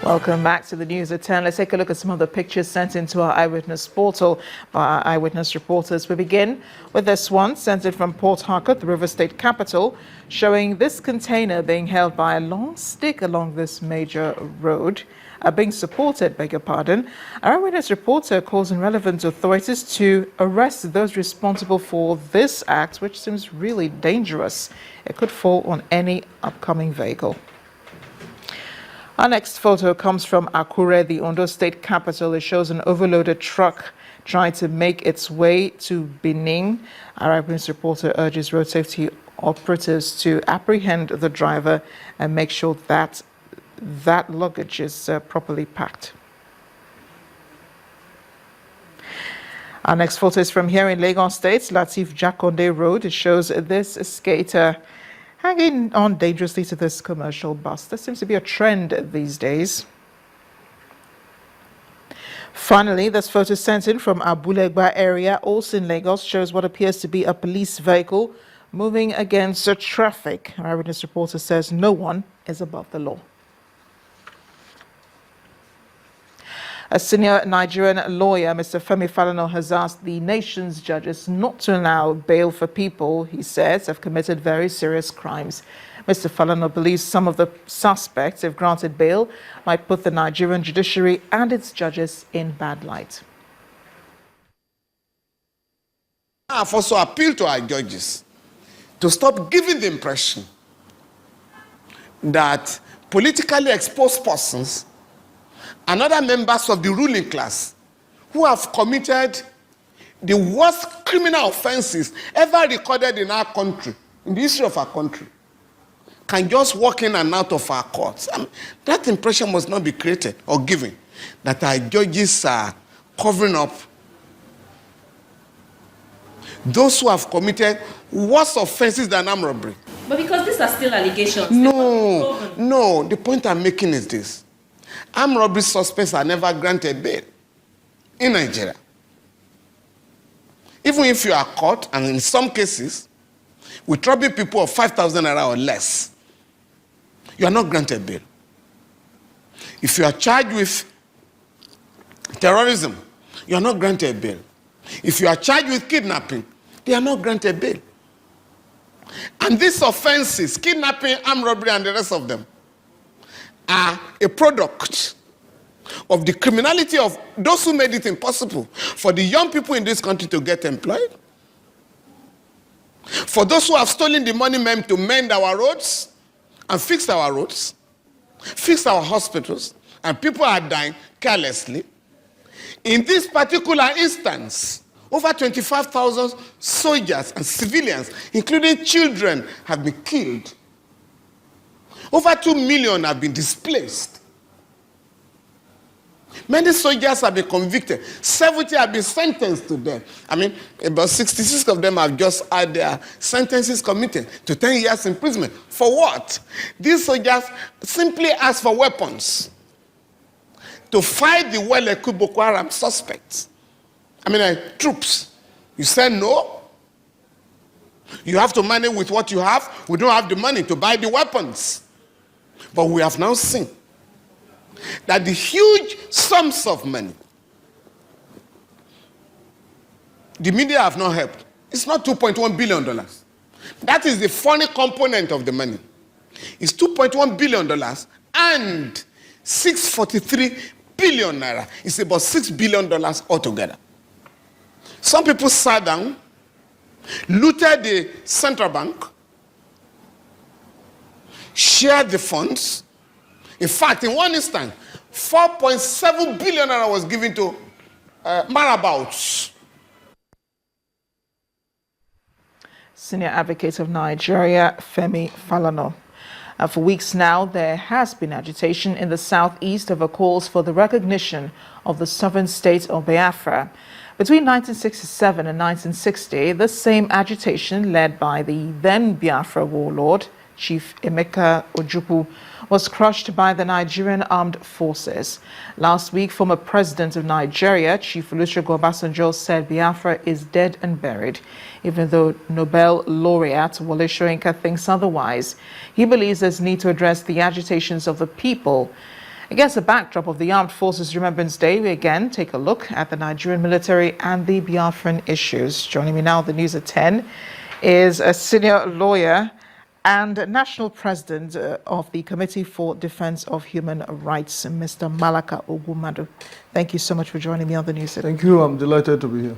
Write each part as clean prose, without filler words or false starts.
Welcome back to the News at 10. Let's take a look at some of the pictures sent into our Eyewitness portal by our Eyewitness reporters. We begin with this one, sent in from Port Harcourt, the River State capital, showing this container being held by a long stick along this major road, being supported, beg your pardon. Our Eyewitness reporter calls on relevant authorities to arrest those responsible for this act, which seems really dangerous. It could fall on any upcoming vehicle. Our next photo comes from Akure, the Ondo State capital. It shows an overloaded truck trying to make its way to Benin. Our Eyewitness reporter urges road safety operatives to apprehend the driver and make sure that that luggage is properly packed. Our next photo is from here in Lagos State, Lateef Jakonde Road. It shows this skater hanging on dangerously to this commercial bus. There seems to be a trend these days. Finally, this photo sent in from Abulegba area, also in Lagos, shows what appears to be a police vehicle moving against traffic. Our Eyewitness reporter says no one is above the law. A senior Nigerian lawyer, Mr. Femi Falana, has asked the nation's judges not to allow bail for people he says have committed very serious crimes. Mr. Falana believes some of the suspects, if granted bail, might put the Nigerian judiciary and its judges in bad light. I have also appealed to our judges to stop giving the impression that politically exposed persons and other members of the ruling class who have committed the worst criminal offenses ever recorded in our country, in the history of our country, can just walk in and out of our courts. I mean, that impression must not be created or given, that our judges are covering up those who have committed worse offenses than armed robbery. But because these are still allegations. No, the point I'm making is this. Armed robbery suspects are never granted bail in Nigeria. Even if you are caught, and in some cases, with robbing people of 5,000 naira or less, you are not granted bail. If you are charged with terrorism, you are not granted bail. If you are charged with kidnapping, they are not granted bail. And these offenses, kidnapping, armed robbery, and the rest of them, are a product of the criminality of those who made it impossible for the young people in this country to get employed, for those who have stolen the money meant to mend our roads and fix our roads, fix our hospitals, and people are dying carelessly. In this particular instance, over 25,000 soldiers and civilians, including children, have been killed. Over 2 million have been displaced. Many soldiers have been convicted. 70 have been sentenced to death. I mean, about 66 of them have just had their sentences commuted to 10 years imprisonment. For what? These soldiers simply asked for weapons to fight the well-equipped Boko Haram suspects. Troops. You said no. You have to manage with what you have. We don't have the money to buy the weapons. But we have now seen that the huge sums of money the media have not helped. It's not $2.1 billion. That is the funny component of the money. It's $2.1 billion and 643 billion naira. It's about $6 billion altogether. Some people sat down, looted the central bank, shared the funds. In fact, in one instance, 4.7 billion naira was given to marabouts. Senior Advocate of Nigeria, Femi Falana. For weeks now, there has been agitation in the southeast over calls for the recognition of the sovereign state of Biafra. Between 1967 and 1960, this same agitation, led by the then Biafra warlord, Chief Emeka Ojukwu, was crushed by the Nigerian armed forces. Last week, former President of Nigeria, Chief Olusegun Obasanjo, said Biafra is dead and buried. Even though Nobel laureate Wole Soyinka thinks otherwise, he believes there's need to address the agitations of the people Against the backdrop of the Armed Forces Remembrance Day, we again take a look at the Nigerian military and the Biafran issues. Joining me now, the news at 10, is a senior lawyer and national president of the Committee for Defense of Human Rights, Mr. Malaka Ogumadu. Thank you so much for joining me on the news. Thank you. I'm delighted to be here.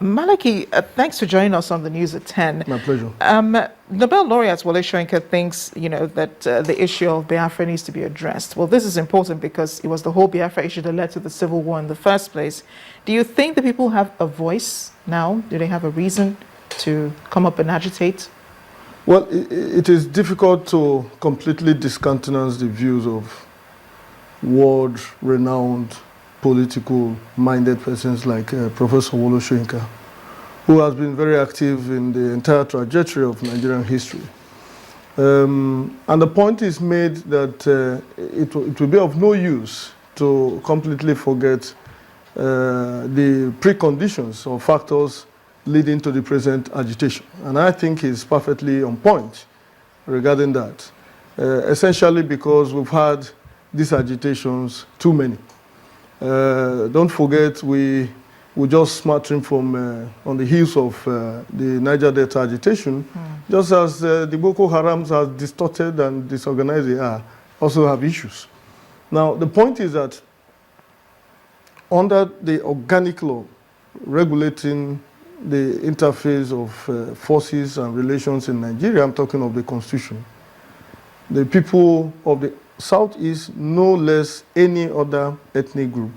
Malaki, thanks for joining us on the news at 10. My pleasure. Nobel laureate Wole Soyinka thinks, that the issue of Biafra needs to be addressed. Well, this is important because it was the whole Biafra issue that led to the civil war in the first place. Do you think the people have a voice now? Do they have a reason to come up and agitate? Well, it is difficult to completely discountenance the views of world-renowned political-minded persons like Professor Wole Soyinka, who has been very active in the entire trajectory of Nigerian history. And the point is made that it will be of no use to completely forget the preconditions or factors leading to the present agitation. And I think he's perfectly on point regarding that, essentially because we've had these agitations too many. Don't forget, we just smattering from on the heels of the Niger Delta agitation, just as the Boko Harams has distorted and disorganized they are, also have issues. Now, the point is that under the organic law regulating the interface of forces and relations in Nigeria, I'm talking of the Constitution, the people of the Southeast, no less any other ethnic group,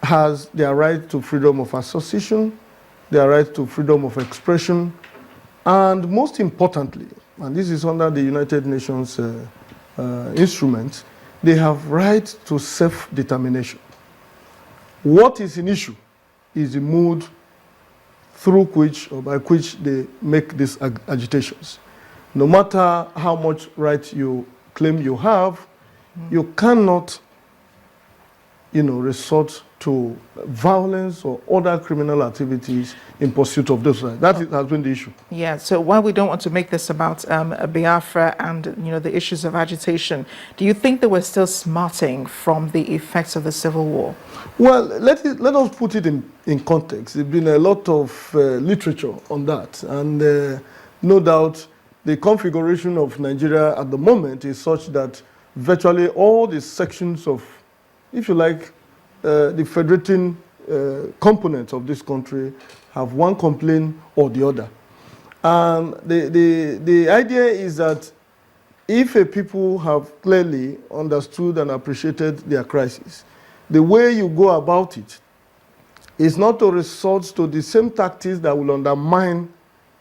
has their right to freedom of association, their right to freedom of expression, and most importantly, and this is under the United Nations instrument, they have right to self-determination. What is an issue is the mood through which or by which they make these agitations. No matter how much right you claim you have, you cannot, resort to violence or other criminal activities in pursuit of those rights. That has been the issue. Yeah, so while we don't want to make this about Biafra and, the issues of agitation, do you think that we're still smarting from the effects of the civil war? Well, let us put it in context. There's been a lot of literature on that. And no doubt the configuration of Nigeria at the moment is such that virtually all the sections of, if you like, the federating components of this country have one complaint or the other. And the idea is that if a people have clearly understood and appreciated their crisis, the way you go about it is not to resort to the same tactics that will undermine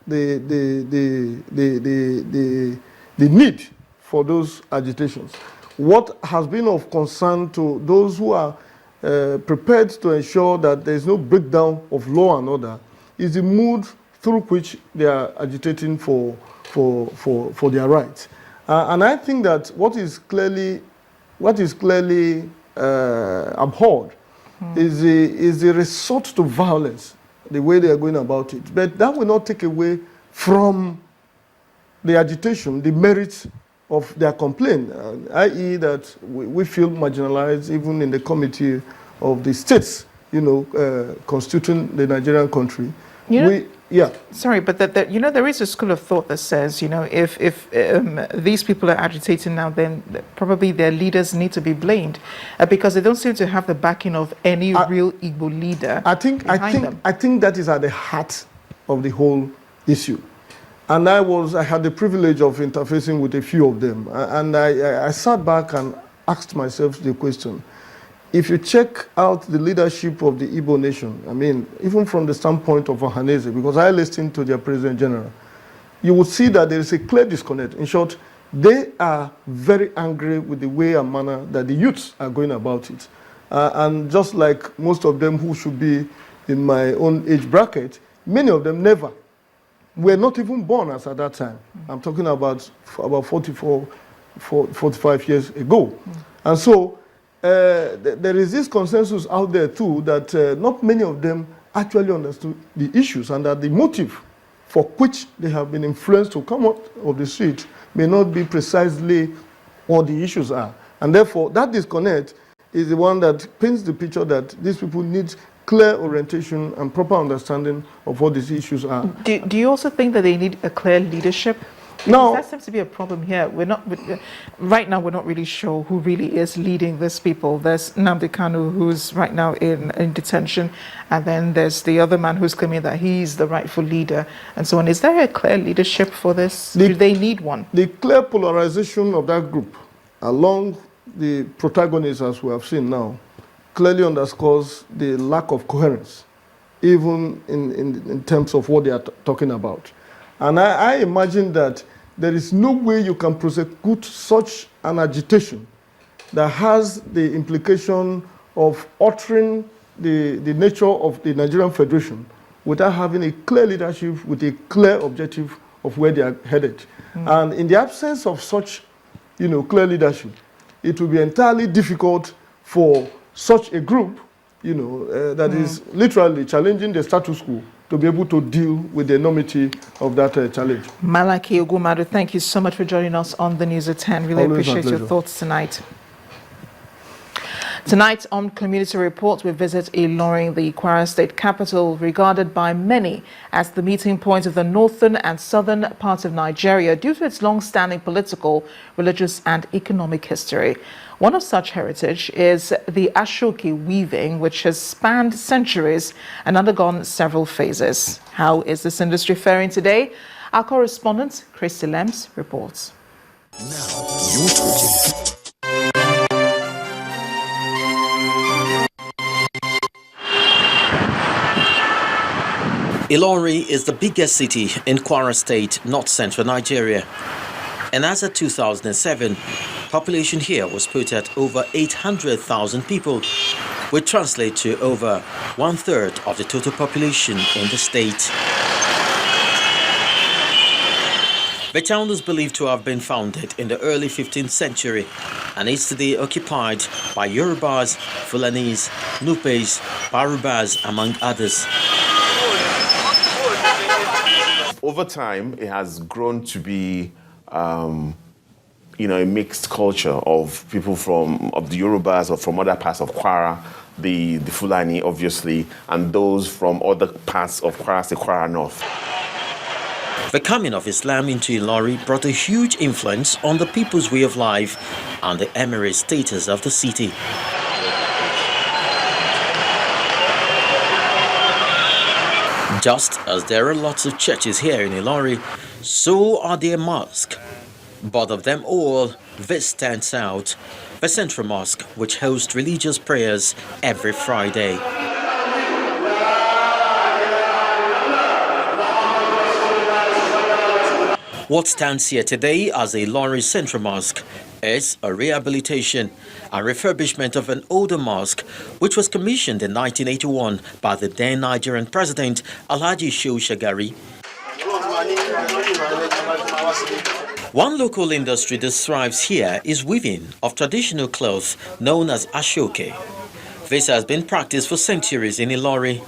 the need for those agitations. What has been of concern to those who are prepared to ensure that there is no breakdown of law and order is the mood through which they are agitating for their rights. And I think that what is clearly abhorred is the resort to violence, the way they are going about it. But that will not take away from the agitation, the merits of their complaint, i.e. that we feel marginalized even in the committee of the states, constituting the Nigerian country. Sorry, but there is a school of thought that says, if these people are agitating now, then probably their leaders need to be blamed because they don't seem to have the backing of any real Igbo leader. I think that is at the heart of the whole issue. And I had the privilege of interfacing with a few of them. And I sat back and asked myself the question, if you check out the leadership of the Igbo nation, I mean, even from the standpoint of Ohaneze, because I listened to their President General, you would see that there is a clear disconnect. In short, they are very angry with the way and manner that the youths are going about it. And just like most of them who should be in my own age bracket, many of them never were not even born as at that time. I'm talking about 45 years ago. And so there is this consensus out there too that not many of them actually understood the issues and that the motive for which they have been influenced to come out of the street may not be precisely what the issues are. And therefore, that disconnect is the one that paints the picture that these people need clear orientation and proper understanding of what these issues are. Do you also think that they need a clear leadership? No. That seems to be a problem here. Right now, we're not really sure who really is leading these people. There's Nnamdi Kano, who's right now in detention, and then there's the other man who's claiming that he's the rightful leader, and so on. Is there a clear leadership for this? Do they need one? The clear polarization of that group along the protagonists, as we have seen now, clearly underscores the lack of coherence, even in terms of what they are talking about. And I imagine that there is no way you can prosecute such an agitation that has the implication of altering the nature of the Nigerian Federation without having a clear leadership with a clear objective of where they are headed. And in the absence of such, clear leadership, it will be entirely difficult for such a group, that is literally challenging the status quo to be able to deal with the enormity of that challenge. Malaki Ogumadu, thank you so much for joining us on the News at 10. Really Always appreciate your thoughts tonight. Tonight on Community Report, we visit Ilorin, the Kwara State capital, regarded by many as the meeting point of the northern and southern parts of Nigeria due to its long-standing political, religious and economic history. One of such heritage is the Ashoke weaving, which has spanned centuries and undergone several phases. How is this industry faring today? Our correspondent, Christy Lems, reports. Now you're talking. Ilorin is the biggest city in Kwara State, north-central Nigeria. And as of 2007, population here was put at over 800,000 people, which translates to over 1/3 of the total population in the state. The town is believed to have been founded in the early 15th century and is today occupied by Yorubas, Fulanese, Nupes, Barubas, among others. Over time, it has grown to be, a mixed culture of people of the Yorubas or from other parts of Kwara, the Fulani, obviously, and those from other parts of Kwara, say Kwara North. The coming of Islam into Ilorin brought a huge influence on the people's way of life and the emirate status of the city. Just as there are lots of churches here in Ilorin, so are there mosques. But of them all, this stands out: the Central Mosque, which hosts religious prayers every Friday. What stands here today as a Ilorin Central Mosque is a rehabilitation and refurbishment of an older mosque which was commissioned in 1981 by the then Nigerian President Alhaji Shehu Shagari. One local industry that thrives here is weaving of traditional clothes known as Ashoke. This has been practiced for centuries in Ilorin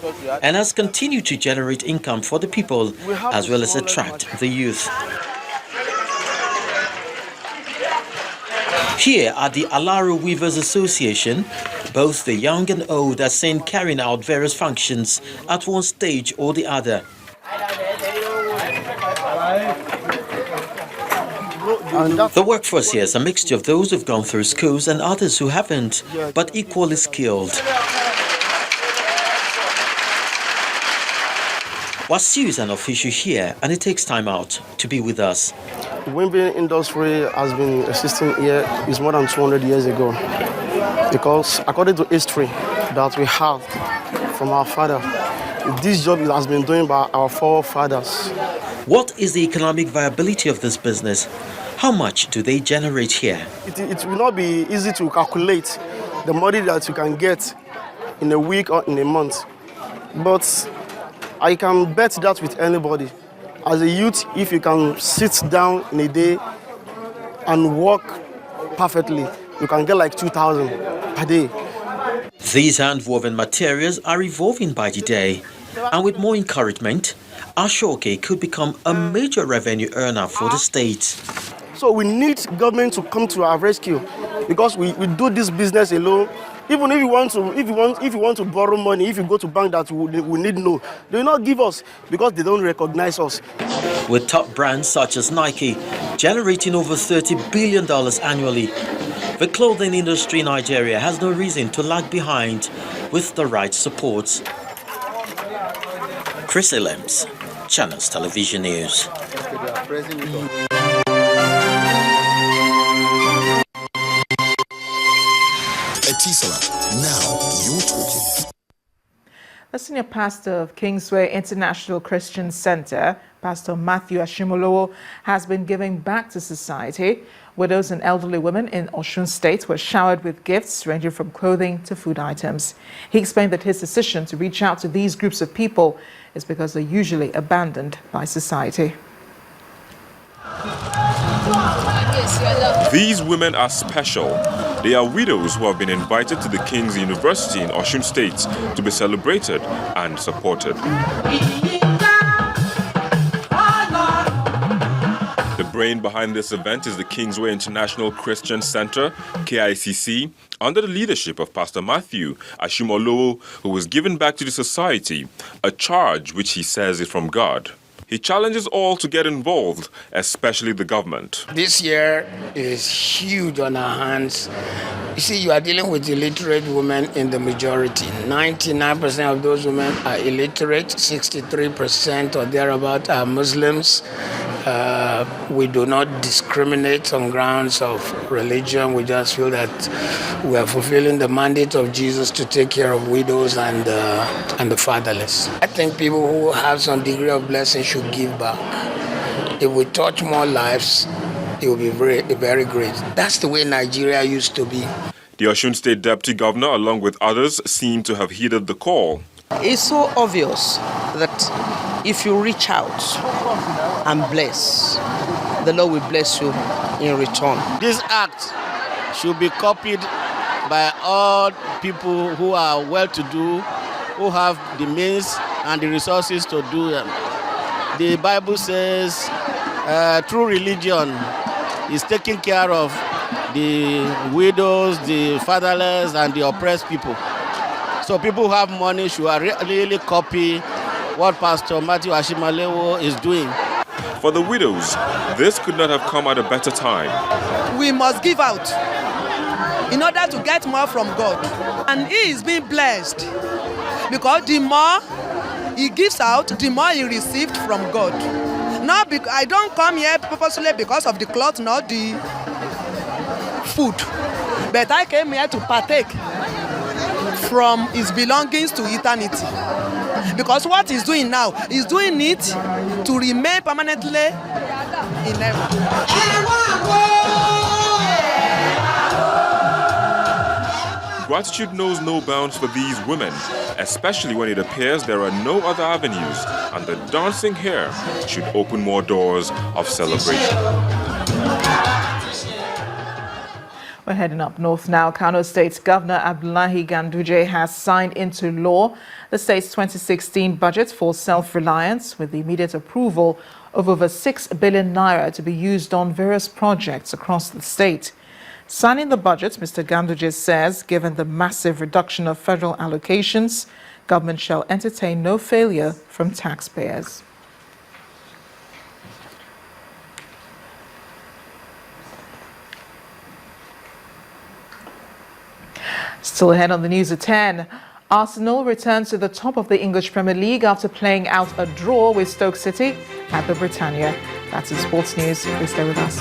and has continued to generate income for the people as well as attract the youth. Here at the Alaro Weavers Association, both the young and old are seen carrying out various functions at one stage or the other. The workforce here is a mixture of those who've gone through schools and others who haven't, but equally skilled. Wasiu is an official here and it takes time out to be with us. The weaving industry has been existing here is more than 200 years ago, because according to history that we have from our father, this job has been done by our forefathers. What is the economic viability of this business? How much do they generate here? It will not be easy to calculate the money that you can get in a week or in a month, but I can bet that with anybody. As a youth, if you can sit down in a day and work perfectly, you can get like 2,000 per day. These hand-woven materials are evolving by the day, and with more encouragement, Ashoke could become a major revenue earner for the state. So we need government to come to our rescue because we do this business alone. Even if you want to borrow money, if you go to bank that we need no, they will not give us because they don't recognize us. With top brands such as Nike generating over $30 billion annually, the clothing industry in Nigeria has no reason to lag behind with the right support. Chris Elems, Channels Television News. Etisalat, now you're talking. The senior pastor of Kingsway International Christian Center, Pastor Matthew Ashimolowo, has been giving back to society. Widows and elderly women in Osun State were showered with gifts ranging from clothing to food items. He explained that his decision to reach out to these groups of people is because they're usually abandoned by society. These women are special. They are widows who have been invited to the King's University in Osun State to be celebrated and supported. The brain behind this event is the Kingsway International Christian Center, KICC, under the leadership of Pastor Matthew Ashimolowo, who was given back to the society, a charge which he says is from God. He challenges all to get involved, especially the government. This year is huge on our hands. You see, you are dealing with illiterate women in the majority. 99% of those women are illiterate, 63% or thereabout are Muslims. We do not discriminate on grounds of religion. We just feel that we are fulfilling the mandate of Jesus to take care of widows and the fatherless. I think people who have some degree of blessing should give back. If we touch more lives, it will be very, very great. That's the way Nigeria used to be. The Osun State Deputy Governor, along with others, seem to have heeded the call. It's so obvious that if you reach out and bless, the Lord will bless you in return. This act should be copied by all people who are well-to-do, who have the means and the resources to do them. The Bible says true religion is taking care of the widows, the fatherless, and the oppressed people. So people who have money should really copy what Pastor Matthew Ashimolowo is doing. For the widows, this could not have come at a better time. We must give out in order to get more from God. And he is being blessed because the more he gives out, the more he received from God. Not because I don't come here purposely because of the cloth, not the food, but I came here to partake from his belongings to eternity. Because what he's doing now, he's doing it to remain permanently in heaven. Gratitude knows no bounds for these women, especially when it appears there are no other avenues, and the dancing here should open more doors of celebration. We're heading up north now. Kano State's Governor Abdullahi Ganduje has signed into law the state's 2016 budget for self-reliance with the immediate approval of over 6 billion naira to be used on various projects across the state. Signing the budget, Mr. Ganduje says, given the massive reduction of federal allocations, government shall entertain no failure from taxpayers. Still ahead on the news at 10, Arsenal returns to the top of the English Premier League after playing out a draw with Stoke City at the Britannia. That's in sports news. Please stay with us.